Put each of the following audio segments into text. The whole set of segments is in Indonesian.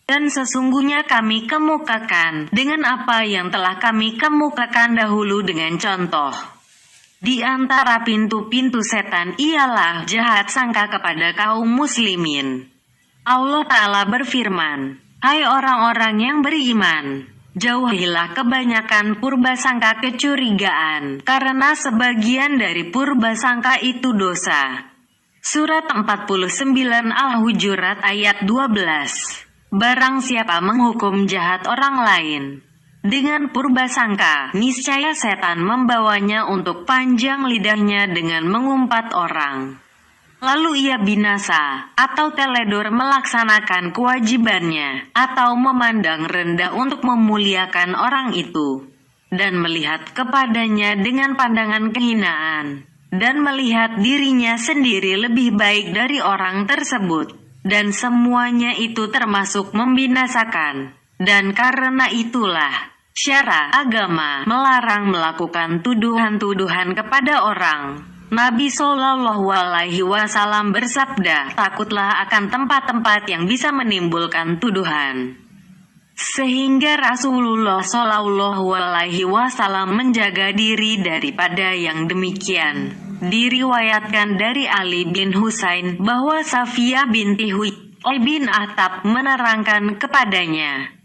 Dan sesungguhnya kami kemukakan dengan apa yang telah kami kemukakan dahulu dengan contoh. Di antara pintu-pintu setan ialah jahat sangka kepada kaum muslimin. Allah Ta'ala berfirman, "Hai orang-orang yang beriman, jauhilah kebanyakan purbasangka kecurigaan, karena sebagian dari purbasangka itu dosa." Surat 49 Al-Hujurat ayat 12. Barang siapa menghukum jahat orang lain dengan purbasangka, niscaya setan membawanya untuk panjang lidahnya dengan mengumpat orang. Lalu ia binasa, atau teledor melaksanakan kewajibannya, atau memandang rendah untuk memuliakan orang itu, dan melihat kepadanya dengan pandangan kehinaan, dan melihat dirinya sendiri lebih baik dari orang tersebut. Dan semuanya itu termasuk membinasakan. Dan karena itulah, syara agama melarang melakukan tuduhan-tuduhan kepada orang. Nabi Shallallahu Alaihi Wasallam bersabda, "Takutlah akan tempat-tempat yang bisa menimbulkan tuduhan." Sehingga Rasulullah Shallallahu Alaihi Wasallam menjaga diri daripada yang demikian. Diriwayatkan dari Ali bin Husain bahwa Safiyah binti Huyai bin Akhtab menerangkan kepadanya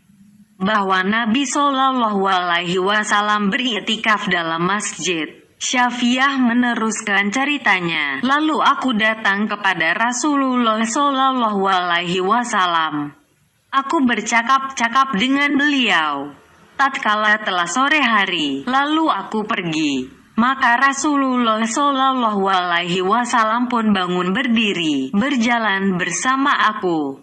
bahwa Nabi Shallallahu Alaihi Wasallam beriktikaf dalam masjid. Safiyah meneruskan ceritanya, "Lalu aku datang kepada Rasulullah Shallallahu Alaihi Wasallam. Aku bercakap-cakap dengan beliau. Tatkala telah sore hari, lalu aku pergi. Maka Rasulullah Shallallahu Alaihi Wasallam pun bangun berdiri, berjalan bersama aku.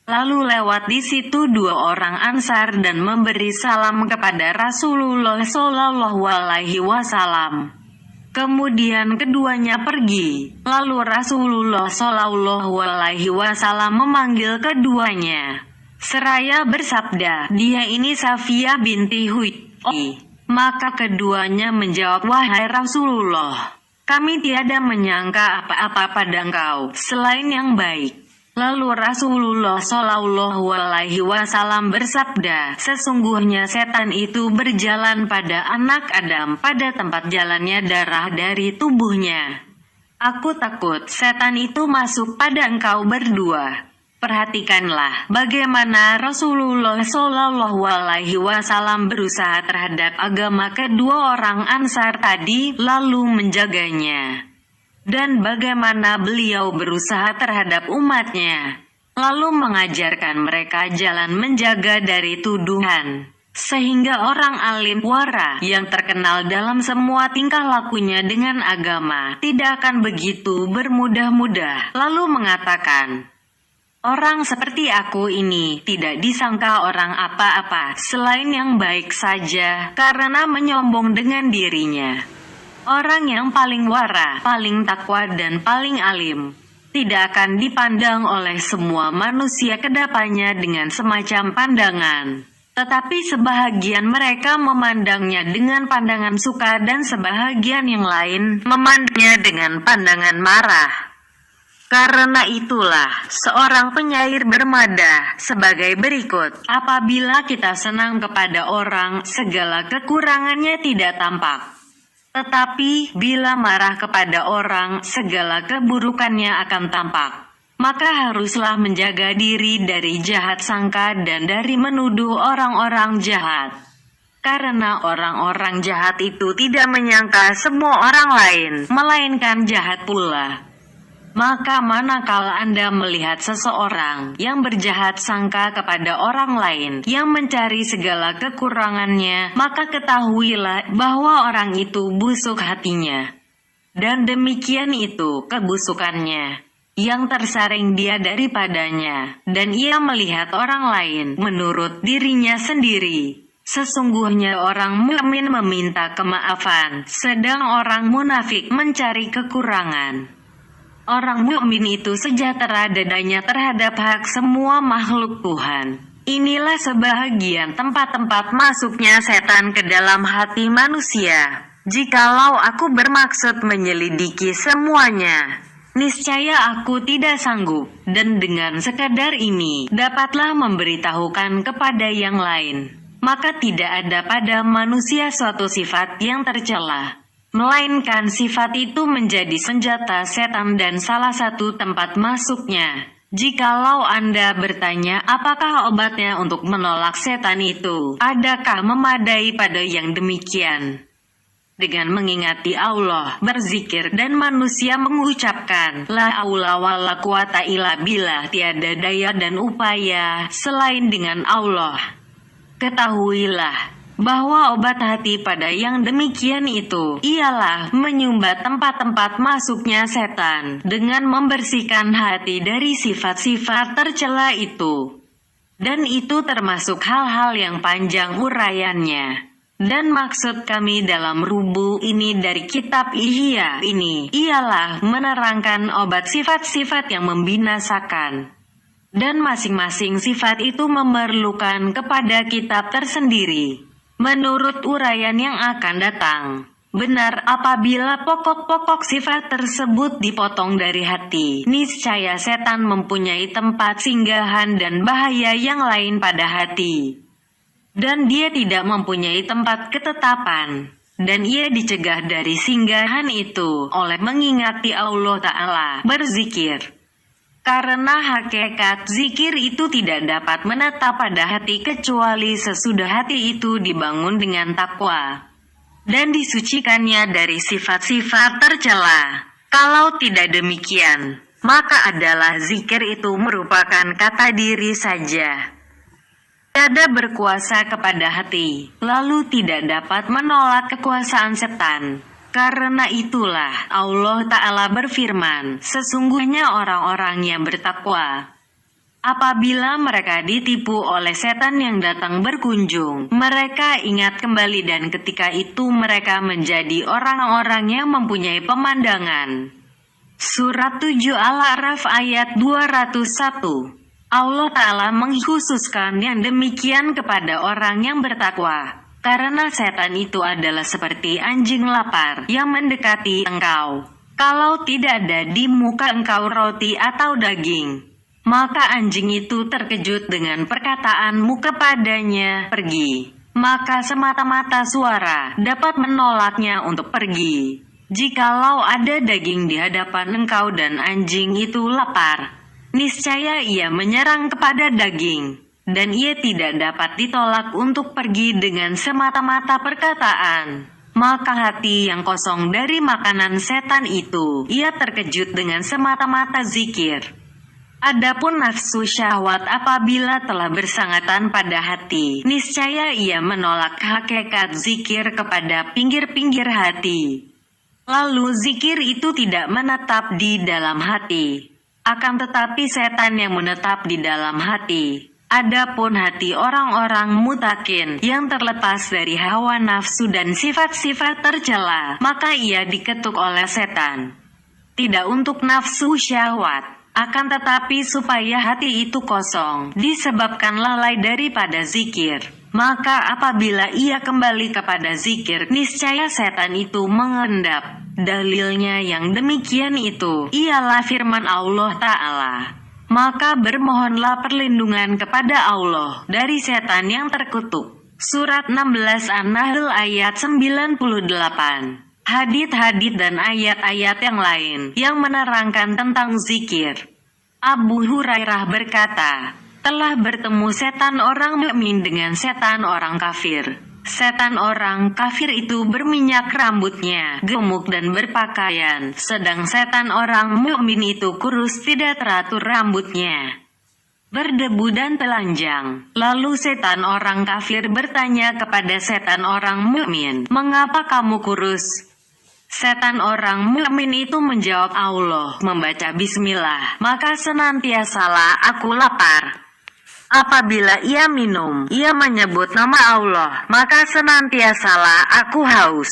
Lalu lewat di situ dua orang Ansar dan memberi salam kepada Rasulullah Shallallahu Alaihi Wasallam. Kemudian keduanya pergi. Lalu Rasulullah Shallallahu Alaihi Wasallam memanggil keduanya, seraya bersabda, 'Dia ini Safiyah binti Huyai.' Maka keduanya menjawab, 'Wahai Rasulullah, kami tiada menyangka apa-apa pada engkau selain yang baik.' Lalu Rasulullah Shallallahu Alaihi Wasallam bersabda, 'Sesungguhnya setan itu berjalan pada anak Adam pada tempat jalannya darah dari tubuhnya. Aku takut setan itu masuk pada engkau berdua.' Perhatikanlah bagaimana Rasulullah Shallallahu Alaihi Wasallam berusaha terhadap agama kedua orang Ansar tadi, lalu menjaganya. Dan bagaimana beliau berusaha terhadap umatnya, lalu mengajarkan mereka jalan menjaga dari tuduhan. Sehingga orang alim wara yang terkenal dalam semua tingkah lakunya dengan agama tidak akan begitu bermudah-mudah, lalu mengatakan, 'Orang seperti aku ini tidak disangka orang apa-apa selain yang baik saja karena menyombong dengan dirinya.' Orang yang paling wara, paling takwa dan paling alim tidak akan dipandang oleh semua manusia kedepannya dengan semacam pandangan. Tetapi sebahagian mereka memandangnya dengan pandangan suka dan sebahagian yang lain memandangnya dengan pandangan marah. Karena itulah, seorang penyair bermada sebagai berikut, 'Apabila kita senang kepada orang, segala kekurangannya tidak tampak. Tetapi bila marah kepada orang, segala keburukannya akan tampak. Maka haruslah menjaga diri dari jahat sangka dan dari menuduh orang-orang jahat. Karena orang-orang jahat itu tidak menyangka semua orang lain, melainkan jahat pula. Maka manakala Anda melihat seseorang yang berjahat sangka kepada orang lain, yang mencari segala kekurangannya, maka ketahuilah bahwa orang itu busuk hatinya. Dan demikian itu kebusukannya, yang tersaring dia daripadanya, dan ia melihat orang lain menurut dirinya sendiri. Sesungguhnya orang mukmin meminta kemaafan, sedang orang munafik mencari kekurangan. Orang mukmin itu sejahtera dadanya terhadap hak semua makhluk Tuhan. Inilah sebahagian tempat-tempat masuknya setan ke dalam hati manusia. Jikalau aku bermaksud menyelidiki semuanya, niscaya aku tidak sanggup, dan dengan sekadar ini, dapatlah memberitahukan kepada yang lain. Maka tidak ada pada manusia suatu sifat yang tercela, melainkan sifat itu menjadi senjata setan dan salah satu tempat masuknya. Jikalau Anda bertanya apakah obatnya untuk menolak setan itu, adakah memadai pada yang demikian? Dengan mengingati Allah, berzikir, dan manusia mengucapkan, La haula wala quwata illa billah, tiada daya dan upaya selain dengan Allah. Ketahuilah bahwa obat hati pada yang demikian itu ialah menyumbat tempat-tempat masuknya setan dengan membersihkan hati dari sifat-sifat tercela itu. Dan itu termasuk hal-hal yang panjang uraiannya. Dan maksud kami dalam rubu ini dari kitab Ihya ini ialah menerangkan obat sifat-sifat yang membinasakan. Dan masing-masing sifat itu memerlukan kepada kitab tersendiri. Menurut uraian yang akan datang, benar apabila pokok-pokok sifat tersebut dipotong dari hati, niscaya setan mempunyai tempat singgahan dan bahaya yang lain pada hati. Dan dia tidak mempunyai tempat ketetapan, dan ia dicegah dari singgahan itu oleh mengingati Allah Ta'ala, berzikir. Karena hakikat zikir itu tidak dapat menetap pada hati kecuali sesudah hati itu dibangun dengan takwa dan disucikannya dari sifat-sifat tercela. Kalau tidak demikian, maka adalah zikir itu merupakan kata diri saja. Tiada berkuasa kepada hati, lalu tidak dapat menolak kekuasaan setan. Karena itulah Allah Ta'ala berfirman, sesungguhnya orang-orang yang bertakwa, apabila mereka ditipu oleh setan yang datang berkunjung, mereka ingat kembali dan ketika itu mereka menjadi orang-orang yang mempunyai pemandangan. Surat 7 Al-A'raf ayat 201. Allah Ta'ala mengkhususkan yang demikian kepada orang yang bertakwa, karena setan itu adalah seperti anjing lapar yang mendekati engkau. Kalau tidak ada di muka engkau roti atau daging, maka anjing itu terkejut dengan perkataanmu kepadanya, pergi. Maka semata-mata suara dapat menolaknya untuk pergi. Jikalau ada daging di hadapan engkau dan anjing itu lapar, niscaya ia menyerang kepada daging, dan ia tidak dapat ditolak untuk pergi dengan semata-mata perkataan. Maka hati yang kosong dari makanan setan itu, ia terkejut dengan semata-mata zikir. Adapun nafsu syahwat apabila telah bersangatan pada hati, niscaya ia menolak hakikat zikir kepada pinggir-pinggir hati. Lalu zikir itu tidak menetap di dalam hati. Akan tetapi setan yang menetap di dalam hati. Adapun hati orang-orang mutakin yang terlepas dari hawa nafsu dan sifat-sifat tercela, maka ia diketuk oleh setan. Tidak untuk nafsu syahwat, akan tetapi supaya hati itu kosong, disebabkan lalai daripada zikir. Maka apabila ia kembali kepada zikir, niscaya setan itu mengendap. Dalilnya yang demikian itu ialah firman Allah Ta'ala. Maka bermohonlah perlindungan kepada Allah dari setan yang terkutuk. Surat 16 An-Nahl ayat 98. Hadits-hadits dan ayat-ayat yang lain yang menerangkan tentang zikir. Abu Hurairah berkata, telah bertemu setan orang mukmin dengan setan orang kafir. Setan orang kafir itu berminyak rambutnya, gemuk dan berpakaian, sedang setan orang mukmin itu kurus tidak teratur rambutnya, berdebu dan telanjang. Lalu setan orang kafir bertanya kepada setan orang mukmin, "Mengapa kamu kurus?" Setan orang mukmin itu menjawab, "Allah membaca bismillah, maka senantiasalah aku lapar. Apabila ia minum, ia menyebut nama Allah, maka senantiasalah aku haus.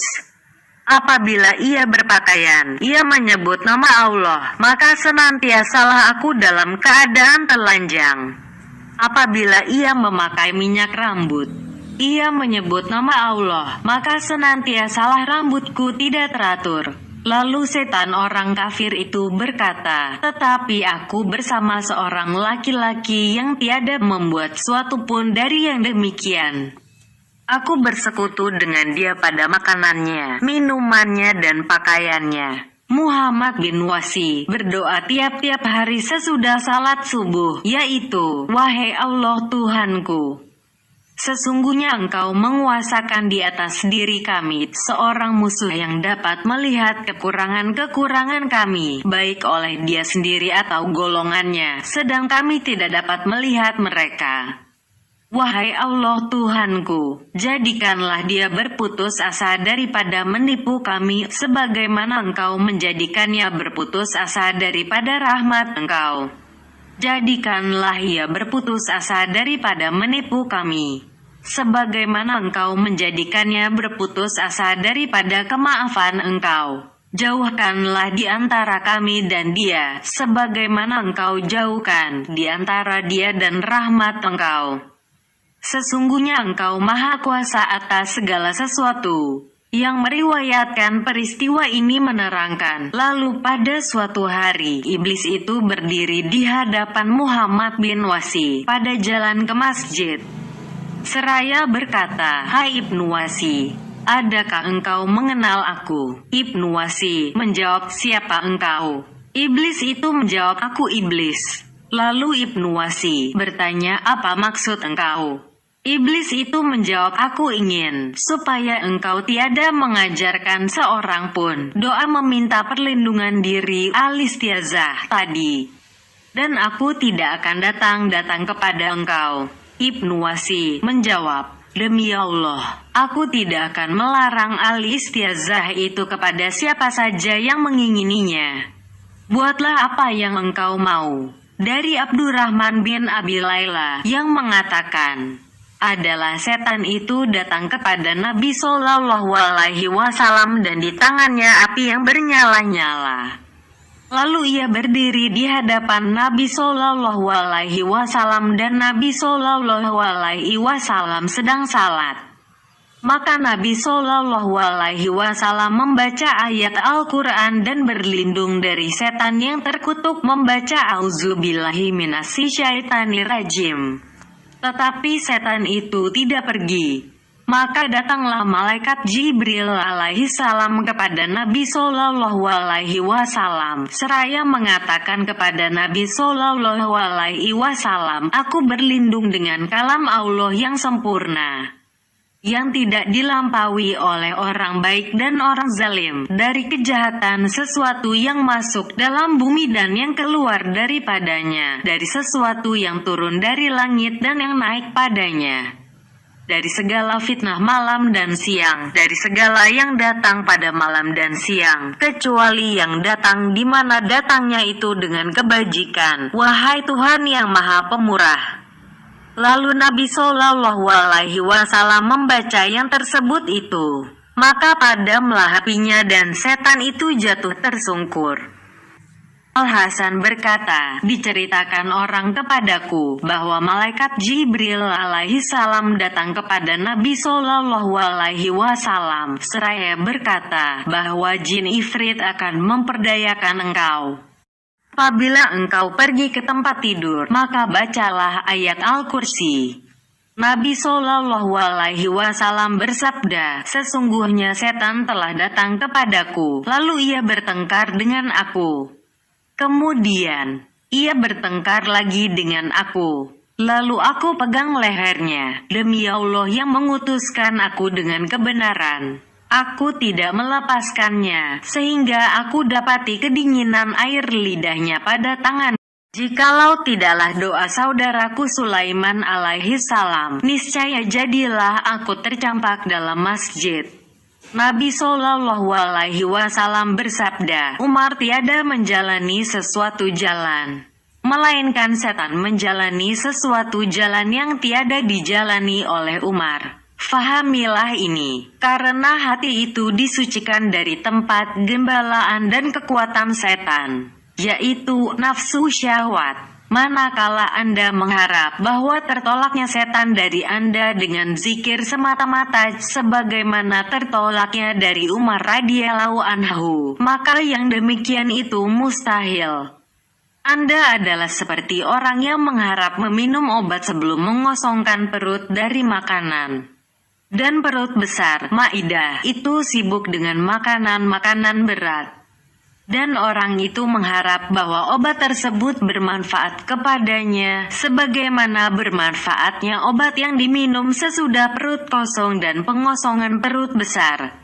Apabila ia berpakaian, ia menyebut nama Allah, maka senantiasalah aku dalam keadaan telanjang. Apabila ia memakai minyak rambut, ia menyebut nama Allah, maka senantiasalah rambutku tidak teratur. Lalu setan orang kafir itu berkata, tetapi aku bersama seorang laki-laki yang tiada membuat suatu pun dari yang demikian. Aku bersekutu dengan dia pada makanannya, minumannya dan pakaiannya. Muhammad bin Wasi berdoa tiap-tiap hari sesudah salat subuh, yaitu, wahai Allah Tuhanku, sesungguhnya Engkau menguasakan di atas diri kami seorang musuh yang dapat melihat kekurangan-kekurangan kami, baik oleh dia sendiri atau golongannya, sedang kami tidak dapat melihat mereka. Wahai Allah Tuhanku, jadikanlah dia berputus asa daripada menipu kami, sebagaimana Engkau menjadikannya berputus asa daripada rahmat Engkau. Jadikanlah ia berputus asa daripada menipu kami, sebagaimana Engkau menjadikannya berputus asa daripada kemaafan Engkau. Jauhkanlah di antara kami dan dia, sebagaimana Engkau jauhkan di antara dia dan rahmat Engkau. Sesungguhnya Engkau Maha Kuasa atas segala sesuatu. Yang meriwayatkan peristiwa ini menerangkan, lalu pada suatu hari, iblis itu berdiri di hadapan Muhammad bin Wasi pada jalan ke masjid. Seraya berkata, hai Ibnu Wasi, adakah engkau mengenal aku? Ibnu Wasi menjawab, siapa engkau? Iblis itu menjawab, aku iblis. Lalu Ibnu Wasi bertanya, apa maksud engkau? Iblis itu menjawab, aku ingin supaya engkau tiada mengajarkan seorang pun doa meminta perlindungan diri al-istiazah tadi. Dan aku tidak akan datang kepada engkau. Ibnu Wasi menjawab, demi Allah, aku tidak akan melarang al-istiazah itu kepada siapa saja yang mengingininya. Buatlah apa yang engkau mau. Dari Abdurrahman bin Abi Laila yang mengatakan, adalah setan itu datang kepada Nabi Shallallahu Alaihi Wasallam dan di tangannya api yang bernyala-nyala. Lalu ia berdiri di hadapan Nabi Shallallahu Alaihi Wasallam dan Nabi Shallallahu Alaihi Wasallam sedang salat. Maka Nabi Shallallahu Alaihi Wasallam membaca ayat Al-Quran dan berlindung dari setan yang terkutuk, membaca Auzubillahi minasyaitonir rajim. Tetapi setan itu tidak pergi. Maka datanglah malaikat Jibril alaihi salam kepada Nabi Shallallahu Alaihi Wasallam seraya mengatakan kepada Nabi Shallallahu Alaihi Wasallam, aku berlindung dengan kalam Allah yang sempurna, yang tidak dilampaui oleh orang baik dan orang zalim, dari kejahatan sesuatu yang masuk dalam bumi dan yang keluar daripadanya, dari sesuatu yang turun dari langit dan yang naik padanya, dari segala fitnah malam dan siang, dari segala yang datang pada malam dan siang, kecuali yang datang di mana datangnya itu dengan kebajikan, wahai Tuhan yang Maha Pemurah. Lalu Nabi Shallallahu Alaihi Wasallam membaca yang tersebut itu, maka padamlah apinya dan setan itu jatuh tersungkur. Al-Hasan berkata, diceritakan orang kepadaku bahwa malaikat Jibril alaihi salam datang kepada Nabi Shallallahu Alaihi Wasallam seraya berkata bahwa jin ifrit akan memperdayakan engkau. Apabila engkau pergi ke tempat tidur, maka bacalah ayat Al-Kursi. Nabi Shallallahu Alaihi Wasallam bersabda, sesungguhnya setan telah datang kepadaku, lalu ia bertengkar dengan aku. Kemudian, ia bertengkar lagi dengan aku. Lalu aku pegang lehernya, demi Allah yang mengutuskan aku dengan kebenaran. Aku tidak melepaskannya, sehingga aku dapati kedinginan air lidahnya pada tangan. Jikalau tidaklah doa saudaraku Sulaiman alaihi salam, niscaya jadilah aku tercampak dalam masjid. Nabi Shallallahu Alaihi Wasallam bersabda, Umar tiada menjalani sesuatu jalan, melainkan setan menjalani sesuatu jalan yang tiada dijalani oleh Umar. Fahamilah ini, karena hati itu disucikan dari tempat gembalaan dan kekuatan setan, yaitu nafsu syahwat. Manakala Anda mengharap bahwa tertolaknya setan dari Anda dengan zikir semata-mata sebagaimana tertolaknya dari Umar radhiyallahu anhu, maka yang demikian itu mustahil. Anda adalah seperti orang yang mengharap meminum obat sebelum mengosongkan perut dari makanan. Dan perut besar, maidah, itu sibuk dengan makanan-makanan berat. Dan orang itu mengharap bahwa obat tersebut bermanfaat kepadanya, sebagaimana bermanfaatnya obat yang diminum sesudah perut kosong dan pengosongan perut besar.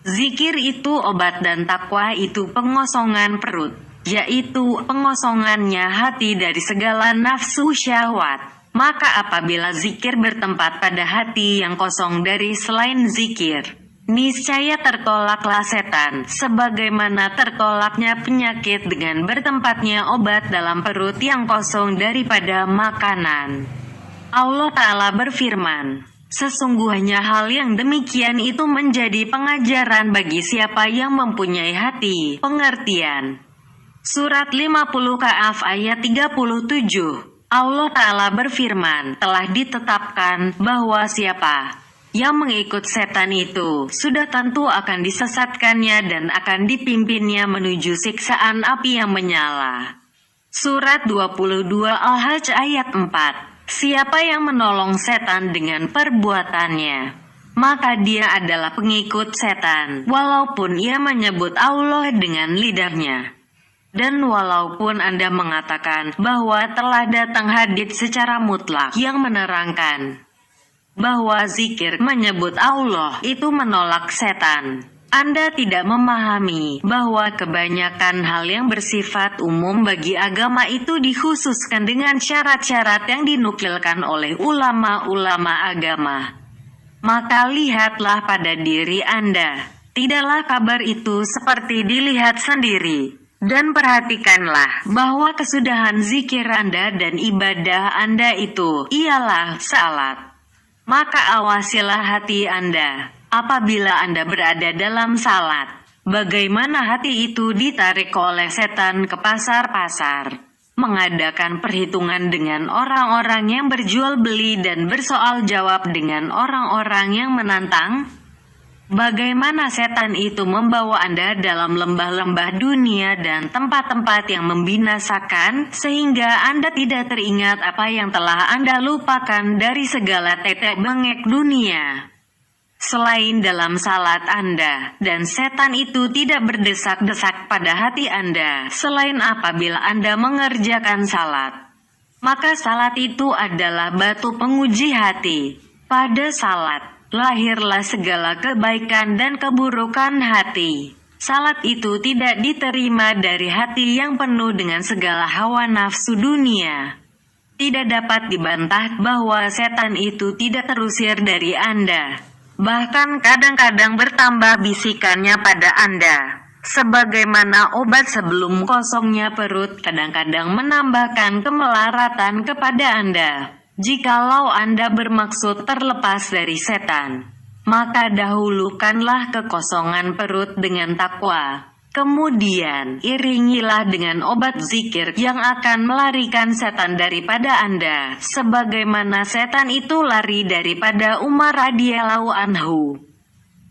Zikir itu obat dan takwa itu pengosongan perut, yaitu pengosongannya hati dari segala nafsu syahwat. Maka apabila zikir bertempat pada hati yang kosong dari selain zikir, niscaya tertolaklah setan, sebagaimana tertolaknya penyakit dengan bertempatnya obat dalam perut yang kosong daripada makanan. Allah Ta'ala berfirman, sesungguhnya hal yang demikian itu menjadi pengajaran bagi siapa yang mempunyai hati pengertian. Surat 50 Kahf ayat 37. Allah Ta'ala berfirman, telah ditetapkan bahwa siapa yang mengikut setan itu sudah tentu akan disesatkannya dan akan dipimpinnya menuju siksaan api yang menyala. Surat 22 Al-Hajj ayat 4. Siapa yang menolong setan dengan perbuatannya, maka dia adalah pengikut setan, walaupun ia menyebut Allah dengan lidahnya. Dan walaupun Anda mengatakan bahwa telah datang hadits secara mutlak yang menerangkan bahwa zikir menyebut Allah itu menolak setan, Anda tidak memahami bahwa kebanyakan hal yang bersifat umum bagi agama itu dikhususkan dengan syarat-syarat yang dinukilkan oleh ulama-ulama agama. Maka lihatlah pada diri Anda, tidaklah kabar itu seperti dilihat sendiri. Dan perhatikanlah bahwa kesudahan zikir Anda dan ibadah Anda itu ialah salat. Maka awasilah hati Anda apabila Anda berada dalam salat. Bagaimana hati itu ditarik oleh setan ke pasar-pasar, mengadakan perhitungan dengan orang-orang yang berjual beli dan bersoal jawab dengan orang-orang yang menantang. Bagaimana setan itu membawa Anda dalam lembah-lembah dunia dan tempat-tempat yang membinasakan, sehingga Anda tidak teringat apa yang telah Anda lupakan dari segala tetek bengek dunia. Selain dalam salat Anda, dan setan itu tidak berdesak-desak pada hati Anda, selain apabila Anda mengerjakan salat. Maka salat itu adalah batu penguji hati. Pada salat lahirlah segala kebaikan dan keburukan hati. Salat itu tidak diterima dari hati yang penuh dengan segala hawa nafsu dunia. Tidak dapat dibantah bahwa setan itu tidak terusir dari Anda. Bahkan kadang-kadang bertambah bisikannya pada Anda. Sebagaimana obat sebelum kosongnya perut kadang-kadang menambahkan kemelaratan kepada Anda. Jikalau Anda bermaksud terlepas dari setan, maka dahulukanlah kekosongan perut dengan takwa. Kemudian, iringilah dengan obat zikir yang akan melarikan setan daripada Anda, sebagaimana setan itu lari daripada Umar radhiyallahu anhu.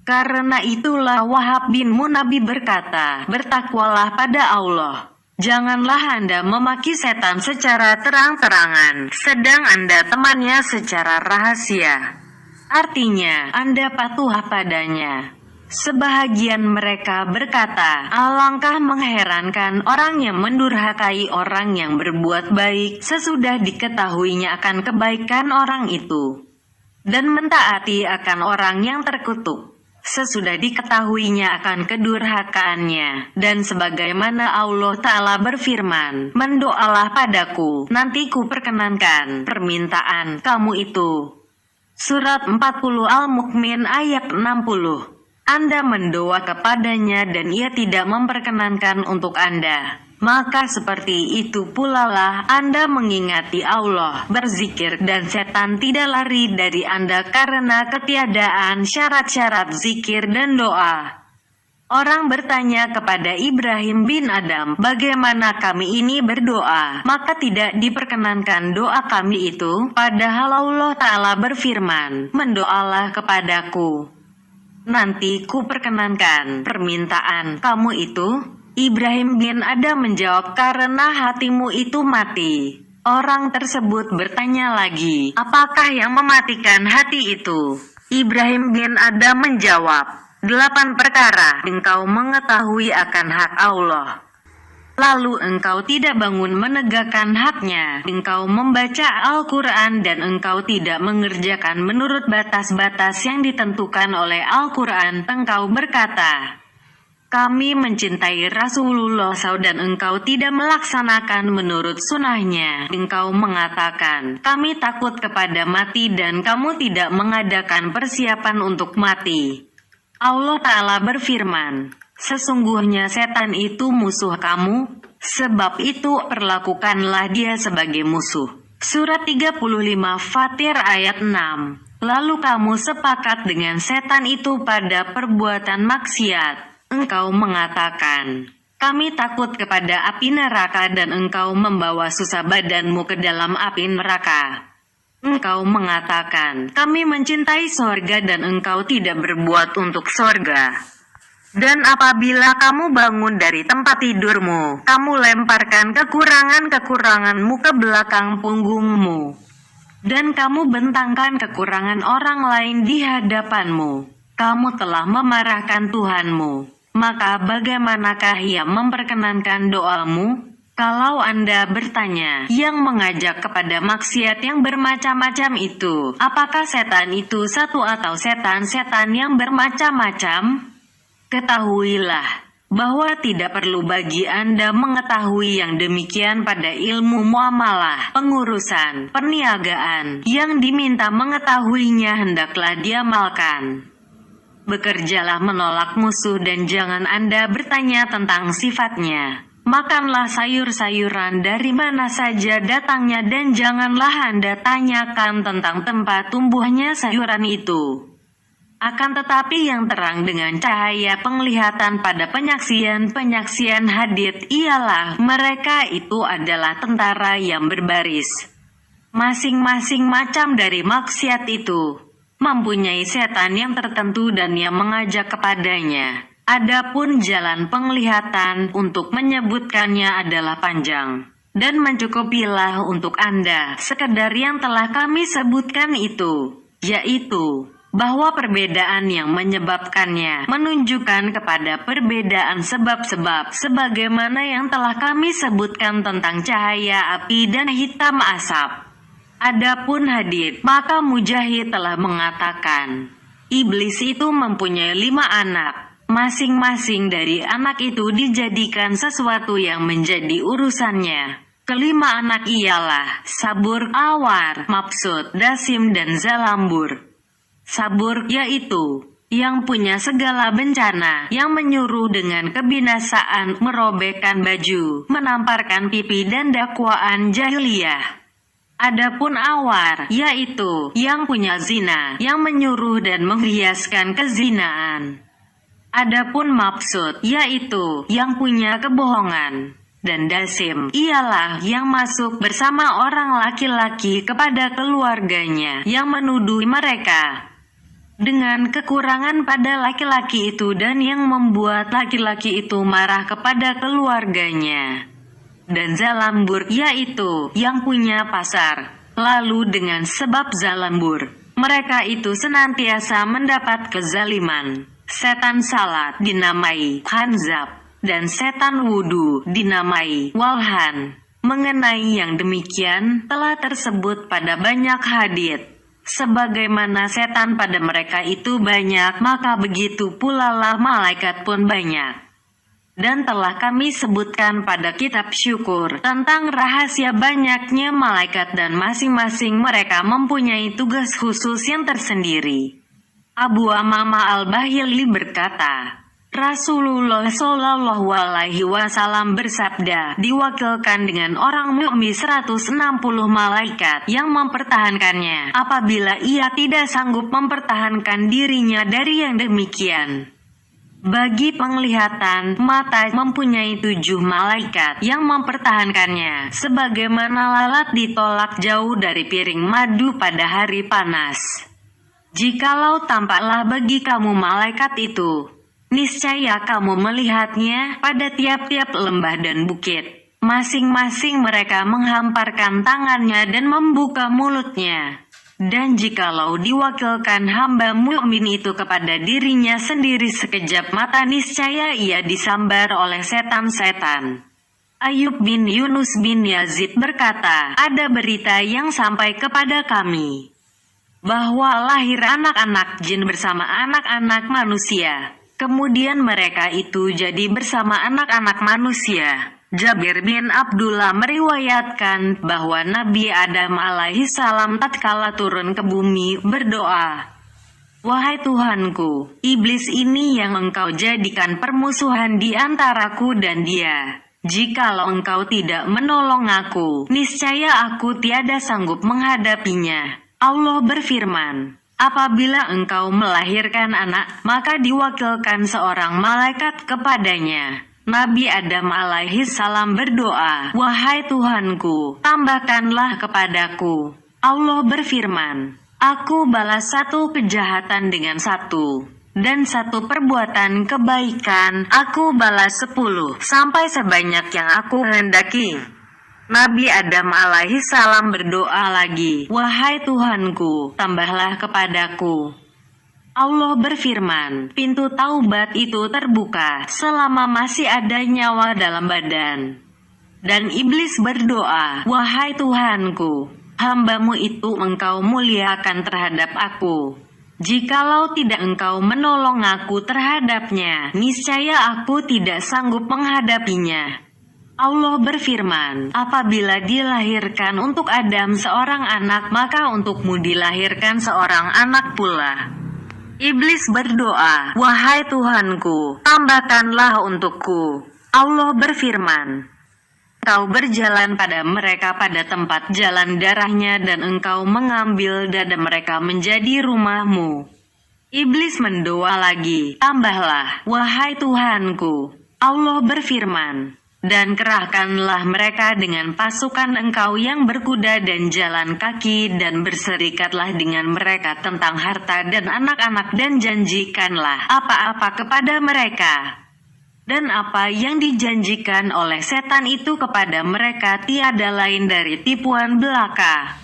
Karena itulah Wahab bin Munabi berkata, bertakwalah pada Allah. Janganlah Anda memaki setan secara terang-terangan, sedang Anda temannya secara rahasia. Artinya, Anda patuh padanya. Sebahagian mereka berkata, alangkah mengherankan orang yang mendurhakai orang yang berbuat baik sesudah diketahuinya akan kebaikan orang itu, dan mentaati akan orang yang terkutuk sesudah diketahuinya akan kedurhakaannya. Dan sebagaimana Allah Ta'ala berfirman, mendoalah padaku, nanti ku perkenankan permintaan kamu itu. Surat 40 Al-Mu'min ayat 60. Anda mendoa kepadanya dan ia tidak memperkenankan untuk Anda, maka seperti itu pula lah Anda mengingati Allah, berzikir, dan setan tidak lari dari Anda karena ketiadaan syarat-syarat zikir dan doa. Orang bertanya kepada Ibrahim bin Adam, bagaimana kami ini berdoa, maka tidak diperkenankan doa kami itu, padahal Allah Ta'ala berfirman, mendoalah kepadaku. Nanti ku perkenankan permintaan kamu itu. Ibrahim bin Adam menjawab, karena hatimu itu mati. Orang tersebut bertanya lagi, apakah yang mematikan hati itu? Ibrahim bin Adam menjawab, 8 perkara engkau mengetahui akan hak Allah. Lalu engkau tidak bangun menegakkan haknya, engkau membaca Al-Quran dan engkau tidak mengerjakan menurut batas-batas yang ditentukan oleh Al-Quran. Engkau berkata, kami mencintai Rasulullah SAW dan engkau tidak melaksanakan menurut sunnahnya. Engkau mengatakan, kami takut kepada mati dan kamu tidak mengadakan persiapan untuk mati. Allah Ta'ala berfirman, sesungguhnya setan itu musuh kamu, sebab itu perlakukanlah dia sebagai musuh. Surat 35 Fatir ayat 6. Lalu kamu sepakat dengan setan itu pada perbuatan maksiat. Engkau mengatakan, kami takut kepada api neraka dan engkau membawa susah badanmu ke dalam api neraka. Engkau mengatakan, kami mencintai sorga dan engkau tidak berbuat untuk sorga. Dan apabila kamu bangun dari tempat tidurmu, kamu lemparkan kekurangan-kekuranganmu ke belakang punggungmu. Dan kamu bentangkan kekurangan orang lain di hadapanmu. Kamu telah memarahkan Tuhanmu. Maka bagaimanakah Ia memperkenankan doamu? Kalau Anda bertanya, yang mengajak kepada maksiat yang bermacam-macam itu, apakah setan itu satu atau setan-setan yang bermacam-macam? Ketahuilah, bahwa tidak perlu bagi Anda mengetahui yang demikian pada ilmu muamalah, pengurusan, perniagaan, yang diminta mengetahuinya hendaklah diamalkan. Bekerjalah menolak musuh dan jangan Anda bertanya tentang sifatnya. Makanlah sayur-sayuran dari mana saja datangnya dan janganlah Anda tanyakan tentang tempat tumbuhnya sayuran itu. Akan tetapi yang terang dengan cahaya penglihatan pada penyaksian hadits ialah mereka itu adalah tentara yang berbaris. Masing-masing macam dari maksiat itu mempunyai setan yang tertentu dan yang mengajak kepadanya. Adapun jalan penglihatan untuk menyebutkannya adalah panjang, dan mencukupilah untuk Anda sekedar yang telah kami sebutkan itu, yaitu bahwa perbedaan yang menyebabkannya menunjukkan kepada perbedaan sebab-sebab sebagaimana yang telah kami sebutkan tentang cahaya api dan hitam asap. Adapun hadits, maka Mujahid telah mengatakan, iblis itu mempunyai 5 anak. Masing-masing dari anak itu dijadikan sesuatu yang menjadi urusannya. Kelima anak ialah Sabur, Awar, Mabsut, Dasim dan Zalambur. Sabur yaitu yang punya segala bencana, yang menyuruh dengan kebinasaan, merobekkan baju, menamparkan pipi dan dakwaan jahiliyah. Adapun Awar yaitu yang punya zina, yang menyuruh dan menghiaskan kezinaan. Adapun Mabsut yaitu yang punya kebohongan, dan Dasim ialah yang masuk bersama orang laki-laki kepada keluarganya yang menuduh mereka dengan kekurangan pada laki-laki itu dan yang membuat laki-laki itu marah kepada keluarganya. Dan Zalambur yaitu yang punya pasar, lalu dengan sebab Zalambur mereka itu senantiasa mendapat kezaliman. Setan salat dinamai Hanzab, dan setan wudu dinamai Walhan. Mengenai yang demikian telah tersebut pada banyak hadits. Sebagaimana setan pada mereka itu banyak, maka begitu pula lah malaikat pun banyak. Dan telah kami sebutkan pada kitab syukur tentang rahasia banyaknya malaikat dan masing-masing mereka mempunyai tugas khusus yang tersendiri. Abu Amamah Al-Bahili berkata, Rasulullah Shallallahu Alaihi Wasallam bersabda, diwakilkan dengan orang mukmin 160 malaikat yang mempertahankannya apabila ia tidak sanggup mempertahankan dirinya dari yang demikian. Bagi penglihatan, mata mempunyai 7 malaikat yang mempertahankannya, sebagaimana lalat ditolak jauh dari piring madu pada hari panas. Jikalau tampaklah bagi kamu malaikat itu, niscaya kamu melihatnya pada tiap-tiap lembah dan bukit. Masing-masing mereka menghamparkan tangannya dan membuka mulutnya. Dan jikalau diwakilkan hamba mukmin itu kepada dirinya sendiri sekejap mata, niscaya ia disambar oleh setan-setan. Ayub bin Yunus bin Yazid berkata, ada berita yang sampai kepada kami, bahwa lahir anak-anak jin bersama anak-anak manusia. Kemudian mereka itu jadi bersama anak-anak manusia. Jabir bin Abdullah meriwayatkan bahwa Nabi Adam alaihissalam tatkala turun ke bumi berdoa, wahai Tuhanku, iblis ini yang engkau jadikan permusuhan di antaraku dan dia. Jikalau engkau tidak menolong aku, niscaya aku tiada sanggup menghadapinya. Allah berfirman, apabila engkau melahirkan anak, maka diwakilkan seorang malaikat kepadanya. Nabi Adam alaihissalam berdoa, wahai Tuhanku, tambahkanlah kepadaku. Allah berfirman, aku balas satu kejahatan dengan satu, dan satu perbuatan kebaikan aku balas 10, sampai sebanyak yang aku hendaki. Nabi Adam alaihissalam berdoa lagi, wahai Tuhanku, tambahlah kepadaku. Allah berfirman, pintu taubat itu terbuka selama masih ada nyawa dalam badan. Dan iblis berdoa, wahai Tuhanku, hamba-Mu itu engkau muliakan terhadap aku. Jikalau tidak engkau menolong aku terhadapnya, niscaya aku tidak sanggup menghadapinya. Allah berfirman, apabila dilahirkan untuk Adam seorang anak, maka untukmu dilahirkan seorang anak pula. Iblis berdoa, wahai Tuhanku, tambahkanlah untukku. Allah berfirman, engkau berjalan pada mereka pada tempat jalan darahnya dan engkau mengambil dada mereka menjadi rumahmu. Iblis mendoa lagi, tambahlah, wahai Tuhanku. Allah berfirman, dan kerahkanlah mereka dengan pasukan engkau yang berkuda dan jalan kaki, dan berserikatlah dengan mereka tentang harta dan anak-anak, dan janjikanlah apa-apa kepada mereka. Dan apa yang dijanjikan oleh setan itu kepada mereka tiada lain dari tipuan belaka.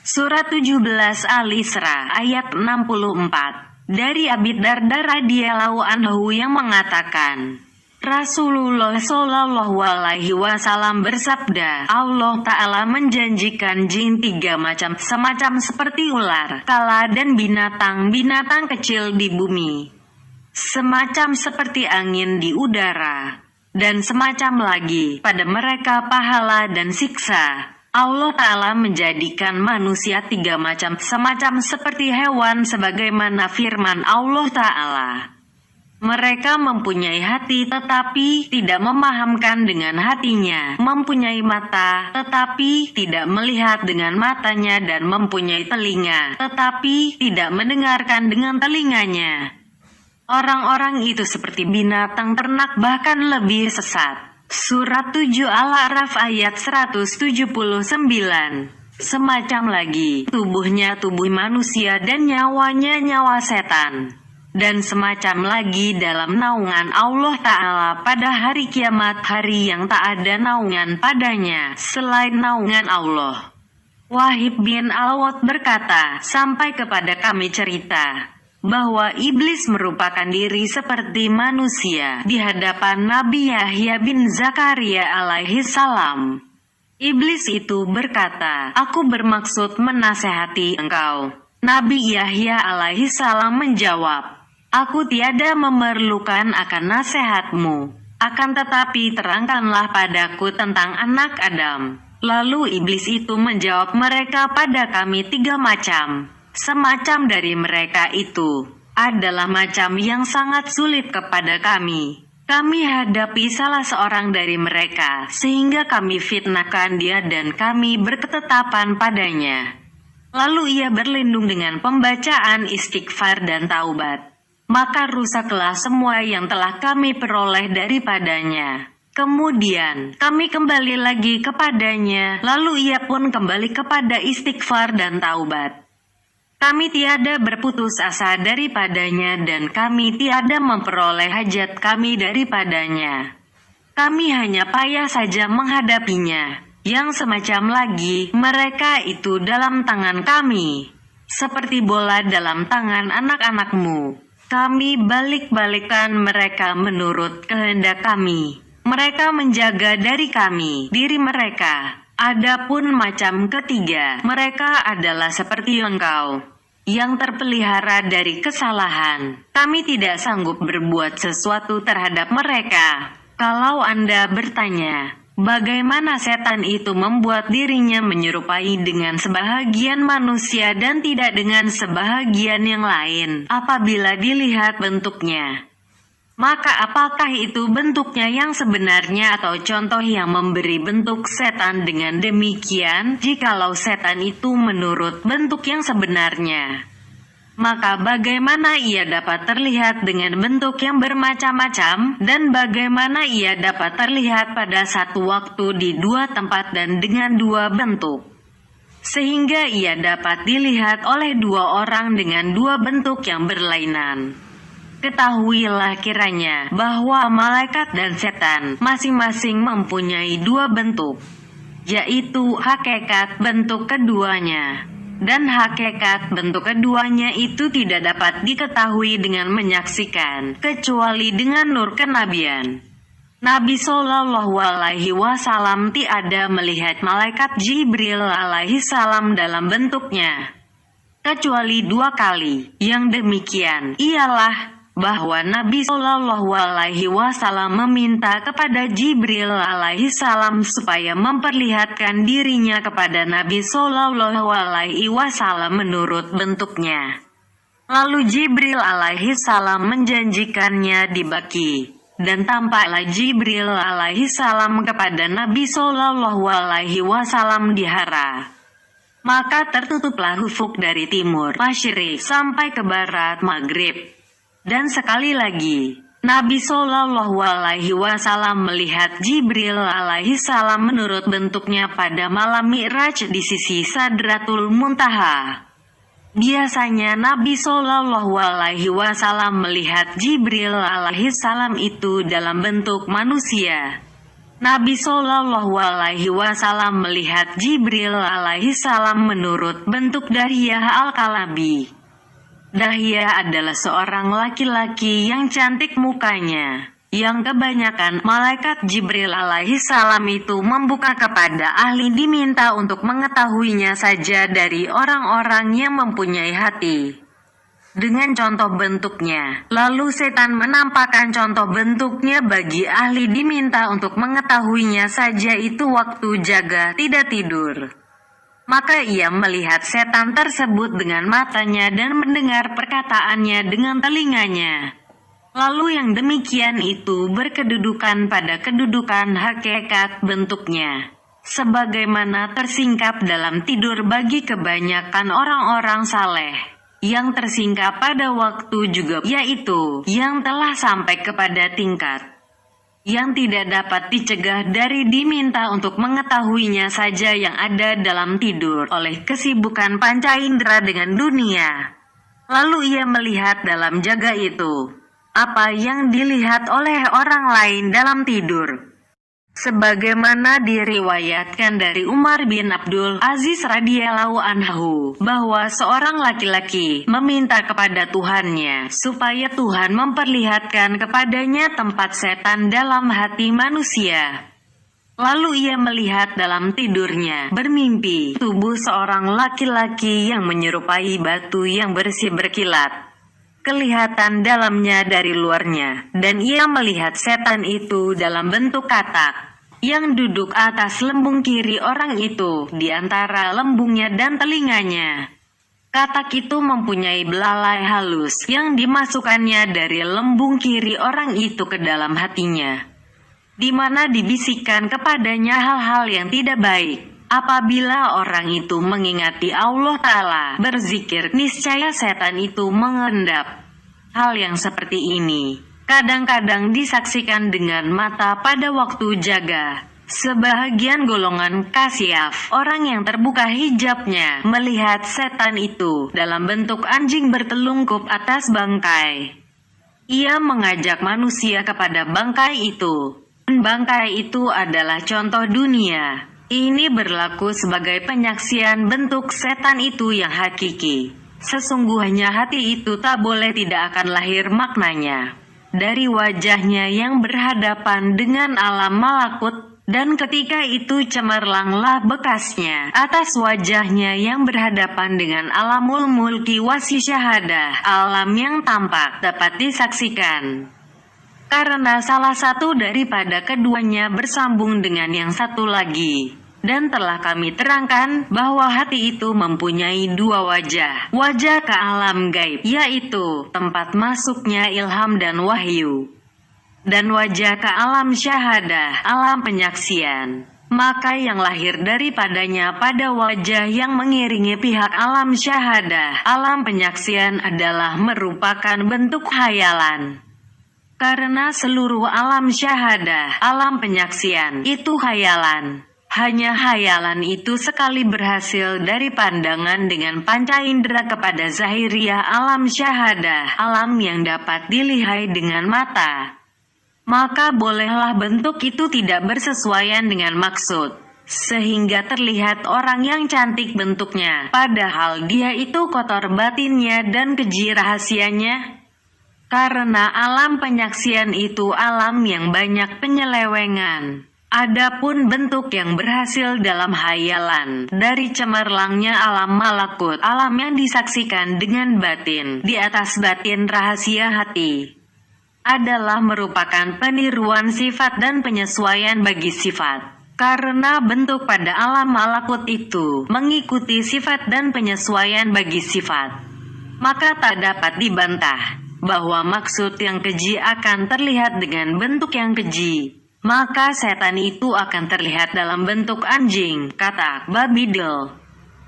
Surat 17 Al-Isra ayat 64. Dari Abi Darda radhiyallahu anhu yang mengatakan, Rasulullah Shallallahu Alaihi Wasallam bersabda, Allah Ta'ala menjanjikan jin 3 macam, semacam seperti ular, kala dan binatang-binatang kecil di bumi, semacam seperti angin di udara, dan semacam lagi pada mereka pahala dan siksa. Allah Ta'ala menjadikan manusia 3 macam, semacam seperti hewan, sebagaimana firman Allah Ta'ala, mereka mempunyai hati tetapi tidak memahamkan dengan hatinya, mempunyai mata tetapi tidak melihat dengan matanya, dan mempunyai telinga tetapi tidak mendengarkan dengan telinganya. Orang-orang itu seperti binatang ternak, bahkan lebih sesat. Surat 7 Al-A'raf ayat 179. Semacam lagi, tubuhnya tubuh manusia dan nyawanya nyawa setan. Dan semacam lagi dalam naungan Allah Ta'ala pada hari kiamat, hari yang tak ada naungan padanya selain naungan Allah. Wahib bin Al-Wad berkata, sampai kepada kami cerita bahwa iblis merupakan diri seperti manusia di hadapan Nabi Yahya bin Zakaria alaihi salam. Iblis itu berkata, aku bermaksud menasehati engkau. Nabi Yahya alaihi salam menjawab, aku tiada memerlukan akan nasihatmu, akan tetapi terangkanlah padaku tentang anak Adam. Lalu iblis itu menjawab mereka, pada kami 3 macam. Semacam dari mereka itu adalah macam yang sangat sulit kepada kami. Kami hadapi salah seorang dari mereka, sehingga kami fitnahkan dia dan kami berketetapan padanya. Lalu ia berlindung dengan pembacaan istighfar dan taubat. maka rusaklah semua yang telah kami peroleh daripadanya. Kemudian kami kembali lagi kepadanya, lalu ia pun kembali kepada istighfar dan taubat. Kami tiada berputus asa daripadanya dan kami tiada memperoleh hajat kami daripadanya. Kami hanya payah saja menghadapinya. Yang semacam lagi, mereka itu dalam tangan kami. Seperti bola dalam tangan anak-anakmu. Kami balik-balikan mereka menurut kehendak kami. Mereka menjaga dari kami, diri mereka. Adapun macam ketiga, mereka adalah seperti engkau, yang terpelihara dari kesalahan. Kami tidak sanggup berbuat sesuatu terhadap mereka. Kalau Anda bertanya, bagaimana setan itu membuat dirinya menyerupai dengan sebahagian manusia dan tidak dengan sebahagian yang lain apabila dilihat bentuknya? Maka apakah itu bentuknya yang sebenarnya atau contoh yang memberi bentuk setan dengan demikian? Jikalau setan itu menurut bentuk yang sebenarnya, maka bagaimana ia dapat terlihat dengan bentuk yang bermacam-macam, dan bagaimana ia dapat terlihat pada satu waktu di dua tempat dan dengan dua bentuk, sehingga ia dapat dilihat oleh dua orang dengan dua bentuk yang berlainan? Ketahuilah kiranya bahwa malaikat dan setan masing-masing mempunyai dua bentuk, yaitu hakikat bentuk keduanya. Dan hakikat bentuk keduanya itu tidak dapat diketahui dengan menyaksikan, kecuali dengan nur kenabian. Nabi Shallallahu Alaihi Wasallam tiada melihat malaikat Jibril alaihi salam dalam bentuknya, kecuali dua kali. Yang demikian ialah bahwa Nabi Shallallahu Alaihi Wasallam meminta kepada Jibril alaihi salam supaya memperlihatkan dirinya kepada Nabi Shallallahu Alaihi Wasallam menurut bentuknya. Lalu Jibril alaihi salam menjanjikannya dibagi, dan tampaklah Jibril alaihi salam kepada Nabi Shallallahu Alaihi Wasallam di Hara. Maka tertutuplah ufuk dari timur masyrik sampai ke barat maghrib. Dan sekali lagi, Nabi Shallallahu Alaihi Wasallam melihat Jibril alaihi salam menurut bentuknya pada malam Mi'raj di sisi Sadratul Muntaha. Biasanya Nabi Shallallahu Alaihi Wasallam melihat Jibril alaihi salam itu dalam bentuk manusia. Nabi Shallallahu Alaihi Wasallam melihat Jibril alaihi salam menurut bentuk Dahiyah Al-Kalabi. Dahiyah adalah seorang laki-laki yang cantik mukanya, yang kebanyakan malaikat Jibril alaihi salam itu membuka kepada ahli diminta untuk mengetahuinya saja dari orang-orang yang mempunyai hati dengan contoh bentuknya. Lalu setan menampakkan contoh bentuknya bagi ahli diminta untuk mengetahuinya saja, itu waktu jaga tidak tidur. Maka ia melihat setan tersebut dengan matanya dan mendengar perkataannya dengan telinganya. Lalu yang demikian itu berkedudukan pada kedudukan hakikat bentuknya, sebagaimana tersingkap dalam tidur bagi kebanyakan orang-orang saleh, yang tersingkap pada waktu juga, yaitu yang telah sampai kepada tingkat yang tidak dapat dicegah dari diminta untuk mengetahuinya saja yang ada dalam tidur oleh kesibukan panca indera dengan dunia. Lalu ia melihat dalam jaga itu apa yang dilihat oleh orang lain dalam tidur. Sebagaimana diriwayatkan dari Umar bin Abdul Aziz radhiyallahu anhu, bahwa seorang laki-laki meminta kepada Tuhannya supaya Tuhan memperlihatkan kepadanya tempat setan dalam hati manusia. Lalu ia melihat dalam tidurnya bermimpi tubuh seorang laki-laki yang menyerupai batu yang bersih berkilat, kelihatan dalamnya dari luarnya, dan ia melihat setan itu dalam bentuk katak yang duduk atas lembung kiri orang itu, di antara lembungnya dan telinganya. Katak itu mempunyai belalai halus yang dimasukkannya dari lembung kiri orang itu ke dalam hatinya, di mana dibisikkan kepadanya hal-hal yang tidak baik. Apabila orang itu mengingati Allah Ta'ala, berzikir, niscaya setan itu mengendap Hal yang seperti ini kadang-kadang disaksikan dengan mata pada waktu jaga. Sebahagian golongan kasyaf, orang yang terbuka hijabnya, melihat setan itu dalam bentuk anjing bertelungkup atas bangkai. Ia mengajak manusia kepada bangkai itu. Bangkai itu adalah contoh dunia. Ini berlaku sebagai penyaksian bentuk setan itu yang hakiki. Sesungguhnya hati itu tak boleh tidak akan lahir maknanya dari wajahnya yang berhadapan dengan alam malakut, dan ketika itu cemerlanglah bekasnya atas wajahnya yang berhadapan dengan alamul mulki wasi syahadah, alam yang tampak dapat disaksikan. Karena salah satu daripada keduanya bersambung dengan yang satu lagi. Dan telah kami terangkan bahwa hati itu mempunyai dua wajah. Wajah ke alam gaib, yaitu tempat masuknya ilham dan wahyu. Dan wajah ke alam syahadah, alam penyaksian. Maka yang lahir daripadanya pada wajah yang mengiringi pihak alam syahadah, alam penyaksian adalah merupakan bentuk khayalan. Karena seluruh alam syahadah, alam penyaksian, itu khayalan. Hanya khayalan itu sekali berhasil dari pandangan dengan panca indera kepada zahiriyah alam syahadah, alam yang dapat dilihat dengan mata. Maka bolehlah bentuk itu tidak bersesuaian dengan maksud, sehingga terlihat orang yang cantik bentuknya, padahal dia itu kotor batinnya dan keji rahasianya. Karena alam penyaksian itu alam yang banyak penyelewengan. Adapun bentuk yang berhasil dalam hayalan, dari cemerlangnya alam malakut, alam yang disaksikan dengan batin, di atas batin rahasia hati, adalah merupakan peniruan sifat dan penyesuaian bagi sifat. Karena bentuk pada alam malakut itu mengikuti sifat dan penyesuaian bagi sifat, maka tak dapat dibantah bahwa maksud yang keji akan terlihat dengan bentuk yang keji. Maka setan itu akan terlihat dalam bentuk anjing, katak, babi del.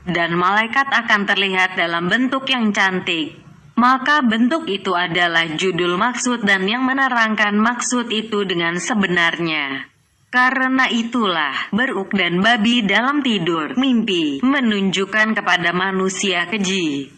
Dan malaikat akan terlihat dalam bentuk yang cantik. Maka bentuk itu adalah judul maksud dan yang menerangkan maksud itu dengan sebenarnya. Karena itulah, beruk dan babi dalam tidur, mimpi, menunjukkan kepada manusia keji.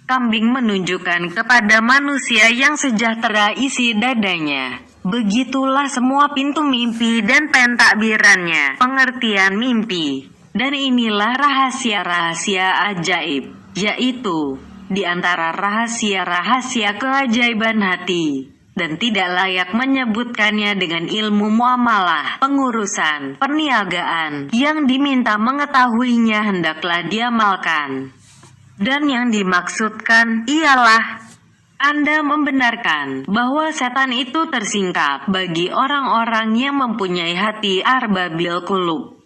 Kambing menunjukkan kepada manusia yang sejahtera isi dadanya. Begitulah semua pintu mimpi dan pentakbirannya, pengertian mimpi. Dan inilah rahasia-rahasia ajaib, yaitu di antara rahasia-rahasia keajaiban hati. Dan tidak layak menyebutkannya dengan ilmu muamalah, pengurusan, perniagaan. Yang diminta mengetahuinya hendaklah diamalkan. Dan yang dimaksudkan ialah Anda membenarkan bahwa setan itu tersingkap bagi orang-orang yang mempunyai hati arbabil qulub.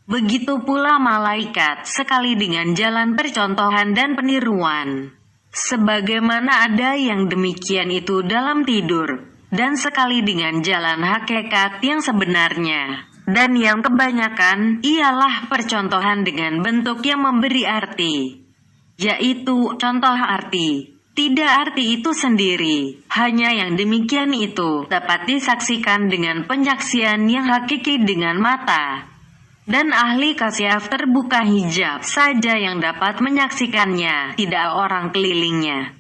Begitu pula malaikat, sekali dengan jalan percontohan dan peniruan. Sebagaimana ada yang demikian itu dalam tidur, dan sekali dengan jalan hakikat yang sebenarnya. Dan yang kebanyakan ialah percontohan dengan bentuk yang memberi arti, yaitu contoh arti. Tidak arti itu sendiri, hanya yang demikian itu dapat disaksikan dengan penyaksian yang hakiki dengan mata. Dan ahli kasyaf terbuka hijab saja yang dapat menyaksikannya, tidak orang kelilingnya.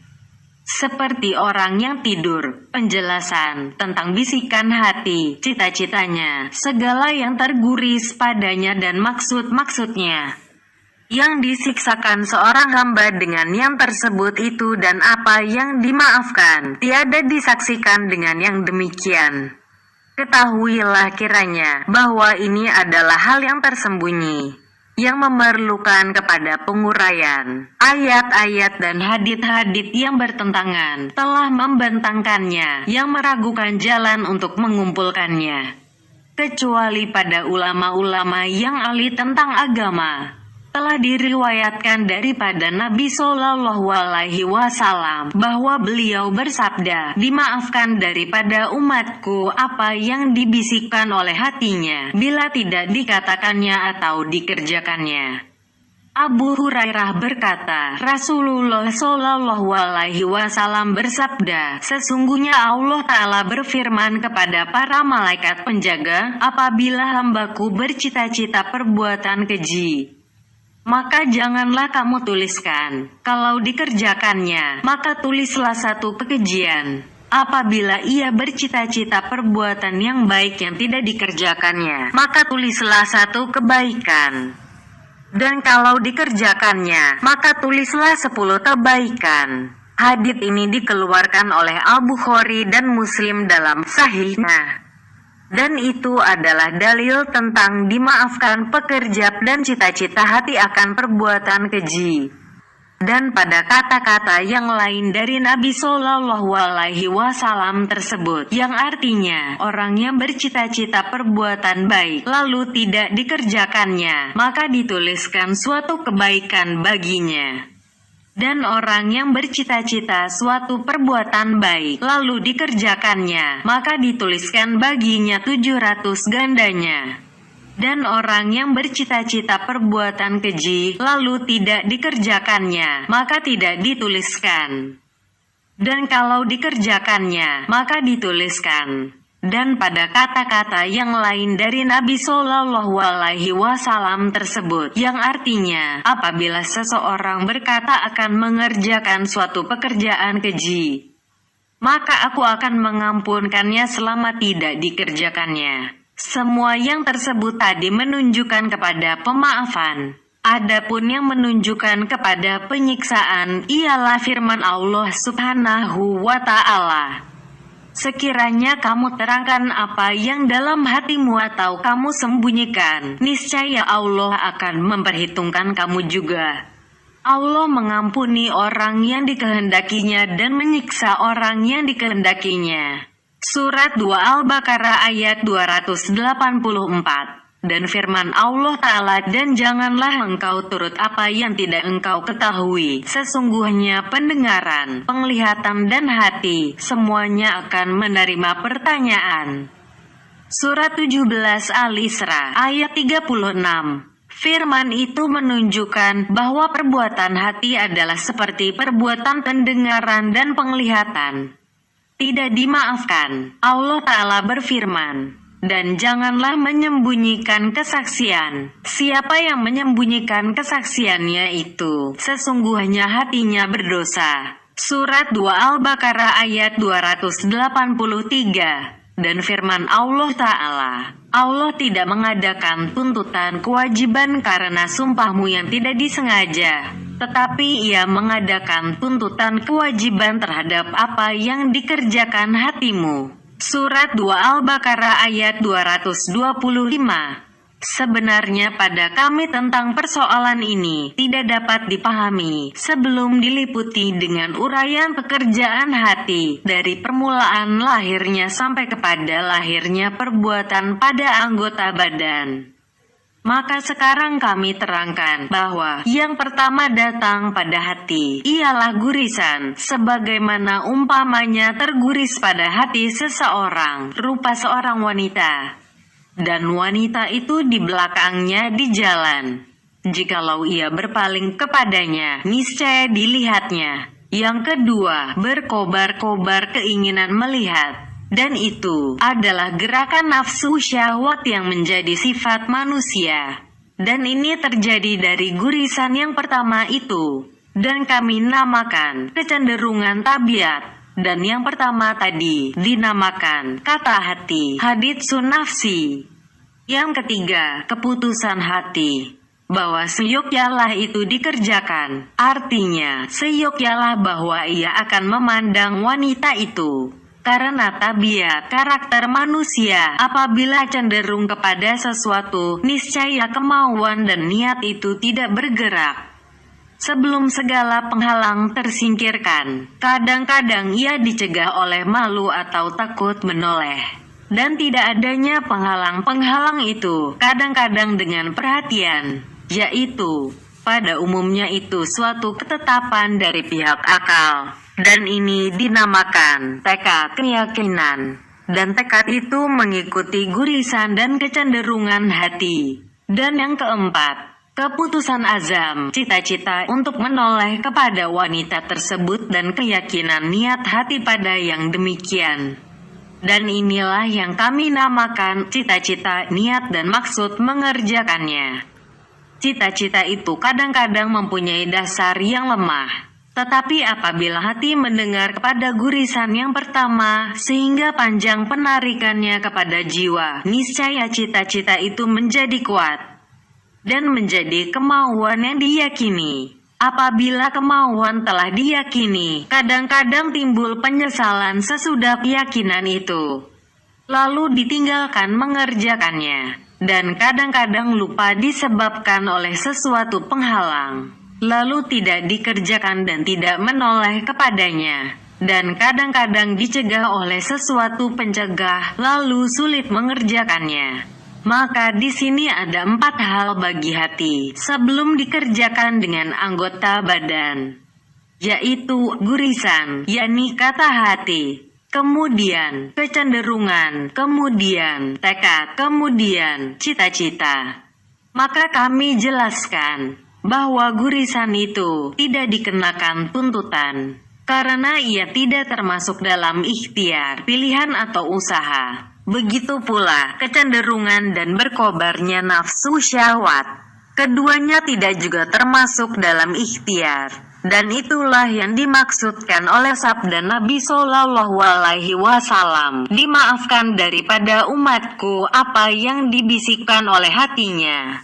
Seperti orang yang tidur, penjelasan tentang bisikan hati, cita-citanya, segala yang terguris padanya dan maksud-maksudnya. Yang disiksakan seorang hamba dengan yang tersebut itu dan apa yang dimaafkan, tiada disaksikan dengan yang demikian. Ketahuilah kiranya bahwa ini adalah hal yang tersembunyi, yang memerlukan kepada penguraian. Ayat-ayat dan hadits-hadits yang bertentangan telah membentangkannya, yang meragukan jalan untuk mengumpulkannya. Kecuali pada ulama-ulama yang ahli tentang agama. Telah diriwayatkan daripada Nabi Shallallahu Alaihi Wasallam bahwa beliau bersabda, dimaafkan daripada umatku apa yang dibisikkan oleh hatinya, bila tidak dikatakannya atau dikerjakannya. Abu Hurairah berkata, Rasulullah Shallallahu Alaihi Wasallam bersabda, sesungguhnya Allah Ta'ala berfirman kepada para malaikat penjaga, apabila hambaku bercita-cita perbuatan keji, maka janganlah kamu tuliskan. Kalau dikerjakannya, maka tulislah satu kekejian. Apabila ia bercita-cita perbuatan yang baik yang tidak dikerjakannya, maka tulislah satu kebaikan. Dan kalau dikerjakannya, maka tulislah 10 kebaikan. Hadits ini dikeluarkan oleh Al-Bukhari dan Muslim dalam Sahihnya. Dan itu adalah dalil tentang dimaafkan pekerja dan cita-cita hati akan perbuatan keji. Dan pada kata-kata yang lain dari Nabi Shallallahu Alaihi Wasallam tersebut, yang artinya orang yang bercita-cita perbuatan baik lalu tidak dikerjakannya, maka dituliskan suatu kebaikan baginya. Dan orang yang bercita-cita suatu perbuatan baik lalu dikerjakannya, maka dituliskan baginya 700 gandanya. Dan orang yang bercita-cita perbuatan keji lalu tidak dikerjakannya, maka tidak dituliskan. Dan kalau dikerjakannya, maka dituliskan. Dan pada kata-kata yang lain dari Nabi Shallallahu Alaihi Wasallam tersebut, yang artinya, apabila seseorang berkata akan mengerjakan suatu pekerjaan keji, maka aku akan mengampunkannya selama tidak dikerjakannya. Semua yang tersebut tadi menunjukkan kepada pemaafan. Adapun yang menunjukkan kepada penyiksaan ialah firman Allah Subhanahu wa Ta'ala. Sekiranya kamu terangkan apa yang dalam hatimu atau kamu sembunyikan, niscaya Allah akan memperhitungkan kamu juga. Allah mengampuni orang yang dikehendakinya dan menyiksa orang yang dikehendakinya. Surat 2 Al-Baqarah ayat 284. Dan firman Allah Ta'ala, dan janganlah engkau turut apa yang tidak engkau ketahui. Sesungguhnya pendengaran, penglihatan dan hati, semuanya akan menerima pertanyaan. Surat 17 Al-Isra ayat 36. Firman itu menunjukkan bahwa perbuatan hati adalah seperti perbuatan pendengaran dan penglihatan. Tidak dimaafkan. Allah Ta'ala berfirman, dan janganlah menyembunyikan kesaksian. Siapa yang menyembunyikan kesaksiannya itu, sesungguhnya hatinya berdosa. Surat 2 Al-Baqarah ayat 283. Dan firman Allah Ta'ala, Allah tidak mengadakan tuntutan kewajiban karena sumpahmu yang tidak disengaja, tetapi Ia mengadakan tuntutan kewajiban terhadap apa yang dikerjakan hatimu. Surat 2 Al-Baqarah ayat 225. Sebenarnya pada kami tentang persoalan ini tidak dapat dipahami sebelum diliputi dengan uraian pekerjaan hati dari permulaan lahirnya sampai kepada lahirnya perbuatan pada anggota badan. Maka sekarang kami terangkan bahwa yang pertama datang pada hati ialah gurisan, sebagaimana umpamanya terguris pada hati seseorang rupa seorang wanita, dan wanita itu di belakangnya di jalan. Jikalau ia berpaling kepadanya, niscaya dilihatnya. Yang kedua, berkobar-kobar keinginan melihat. Dan itu adalah gerakan nafsu syahwat yang menjadi sifat manusia. Dan ini terjadi dari gurisan yang pertama itu. Dan kami namakan kecenderungan tabiat. Dan yang pertama tadi dinamakan kata hati, haditsun nafsi. Yang ketiga, keputusan hati. Bahwa seyokyalah itu dikerjakan. Artinya, seyokyalah bahwa ia akan memandang wanita itu. Karena tabiat karakter manusia apabila cenderung kepada sesuatu, niscaya kemauan dan niat itu tidak bergerak. Sebelum segala penghalang tersingkirkan, kadang-kadang ia dicegah oleh malu atau takut menoleh. Dan tidak adanya penghalang-penghalang itu, kadang-kadang dengan perhatian, yaitu, pada umumnya itu suatu ketetapan dari pihak akal. Dan ini dinamakan tekad keyakinan. Dan tekad itu mengikuti gurisan dan kecenderungan hati. Dan yang keempat, keputusan azam, cita-cita untuk menoleh kepada wanita tersebut dan keyakinan niat hati pada yang demikian. Dan inilah yang kami namakan cita-cita, niat dan maksud mengerjakannya. Cita-cita itu kadang-kadang mempunyai dasar yang lemah. Tetapi apabila hati mendengar kepada gurisan yang pertama, sehingga panjang penarikannya kepada jiwa, niscaya cita-cita itu menjadi kuat dan menjadi kemauan yang diyakini. Apabila kemauan telah diyakini, kadang-kadang timbul penyesalan sesudah keyakinan itu, lalu ditinggalkan mengerjakannya, dan kadang-kadang lupa disebabkan oleh sesuatu penghalang, lalu tidak dikerjakan dan tidak menoleh kepadanya, dan kadang-kadang dicegah oleh sesuatu pencegah, lalu sulit mengerjakannya. Maka di sini ada 4 hal bagi hati sebelum dikerjakan dengan anggota badan, yaitu gurisan, yakni kata hati, kemudian kecenderungan, kemudian tekad, kemudian cita-cita. Maka kami jelaskan bahwa gurisan itu tidak dikenakan tuntutan, karena ia tidak termasuk dalam ikhtiar, pilihan atau usaha. Begitu pula kecenderungan dan berkobarnya nafsu syahwat. Keduanya tidak juga termasuk dalam ikhtiar. Dan itulah yang dimaksudkan oleh sabda Nabi Shallallahu Alaihi Wasallam, dimaafkan daripada umatku apa yang dibisikkan oleh hatinya.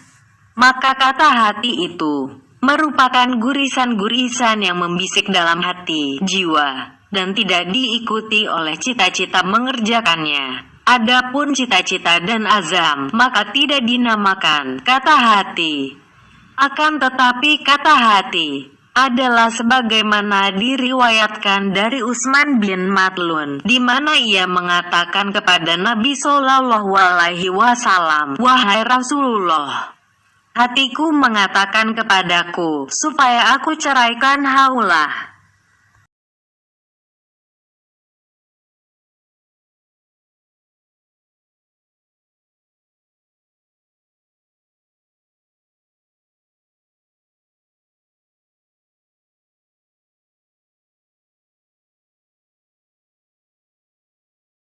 Maka kata hati itu merupakan gurisan-gurisan yang membisik dalam hati, jiwa, dan tidak diikuti oleh cita-cita mengerjakannya. Adapun cita-cita dan azam, maka tidak dinamakan kata hati. Akan tetapi kata hati adalah sebagaimana diriwayatkan dari Utsman bin Madlun, di mana ia mengatakan kepada Nabi Shallallahu Alaihi Wasallam, "Wahai Rasulullah, hatiku mengatakan kepadaku supaya aku ceraikan Haulah."